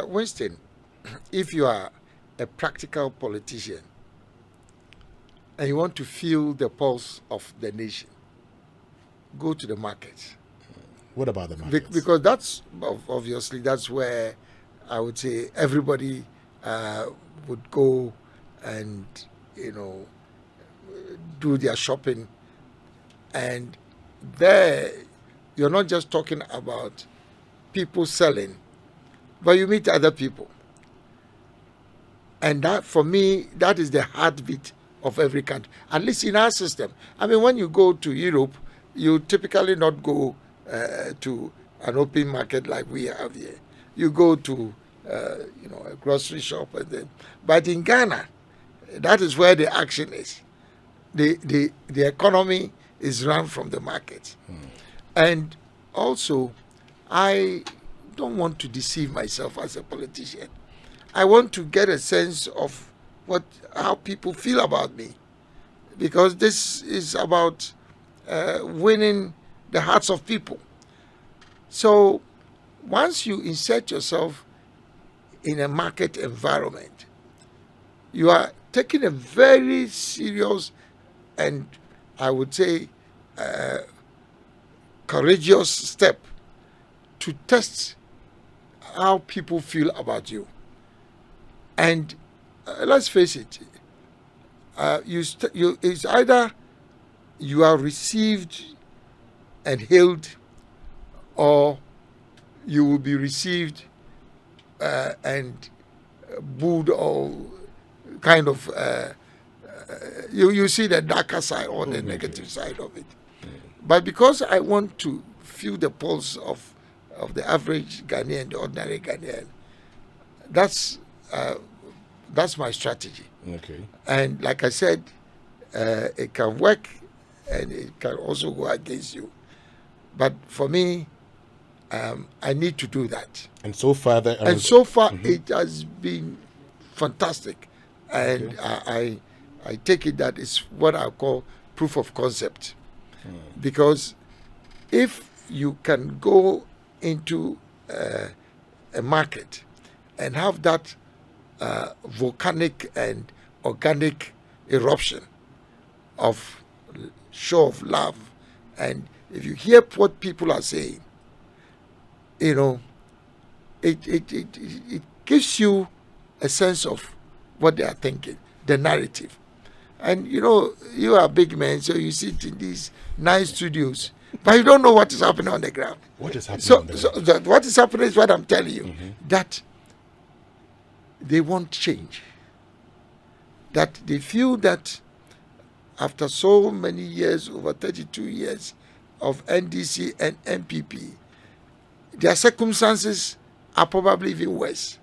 Winston, if you are a practical politician and you want to feel the pulse of the nation, go to the market. What about the market? Because that's obviously that's where I would say everybody would go and do their shopping, and there you're not just talking about people selling, but you meet other people, and that for me that is the heartbeat of every country, at least in our system. I mean, when you go to Europe, you typically not go to an open market like we have here. You go to a grocery shop, and then. But in Ghana, that is where the action is. The economy is run from the market, and also, I don't want to deceive myself as a politician. I want to get a sense of how people feel about me, because this is about winning the hearts of people. So once you insert yourself in a market environment, you are taking a very serious and I would say courageous step to test how people feel about you. And let's face it, it's either you are received and hailed, or you will be received and booed, or kind of you see the darker side or the negative side of it. But because I want to feel the pulse of the average Ghanaian, the ordinary Ghanaian, that's my strategy. Okay. And like I said, it can work and it can also go against you. But for me, I need to do that. And so far, it has been fantastic. And okay. I take it that it's what I call proof of concept. Because if you can go into a market and have that volcanic and organic eruption of show of love, and if you hear what people are saying, it gives you a sense of what they are thinking, the narrative. And you are big men, so you sit in these nice studios, but you don't know what is happening on the ground. What is happening? What is happening is what I'm telling you, that they want change. That they feel that after so many years, over 32 years of NDC and MPP, their circumstances are probably even worse.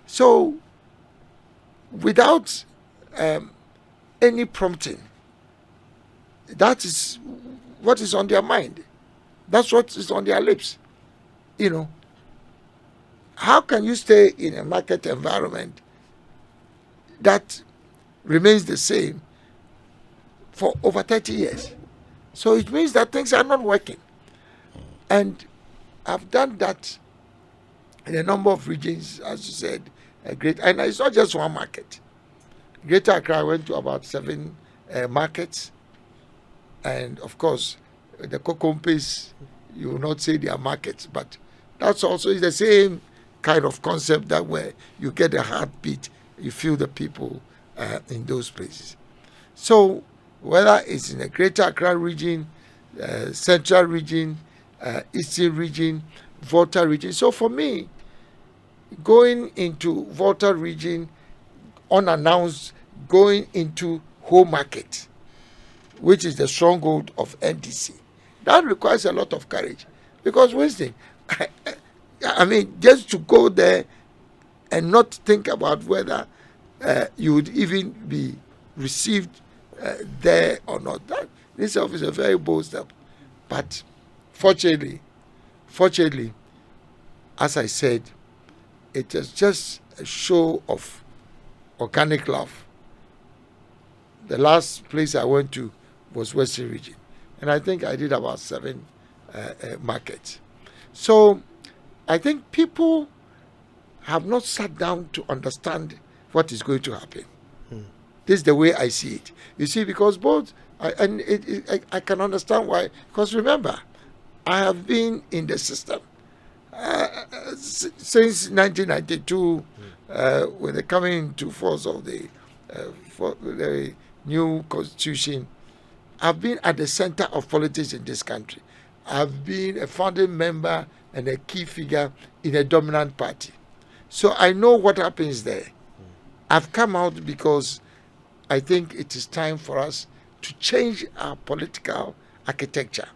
So, without any prompting, that is what is on their mind. That's what is on their lips. How can you stay in a market environment that remains the same for over 30 years? So it means that things are not working. And I've done that in a number of regions, as you said, and it's not just one market. Greater Accra, I went to about 7 markets. And of course, the Kokompes, you will not say they are markets, but that's also the same kind of concept, that where you get a heartbeat, you feel the people in those places. So whether it's in the Greater Accra region, Central region, Eastern region, Volta region. So for me, going into Volta region unannounced, going into home market, which is the stronghold of NDC, that requires a lot of courage. Because Winston, I mean, just to go there and not think about whether you would even be received there or not, this is a very bold step. But fortunately, as I said, it is just a show of organic love. The last place I went to was Western region, and I think I did about 7 markets. So I think people have not sat down to understand what is going to happen. This is the way I see it. You see, because I can understand why. Because remember, I have been in the system since 1992, with the coming into force of the new constitution. I've been at the center of politics in this country. I've been a founding member and a key figure in a dominant party. So I know what happens there. I've come out because I think it is time for us to change our political architecture.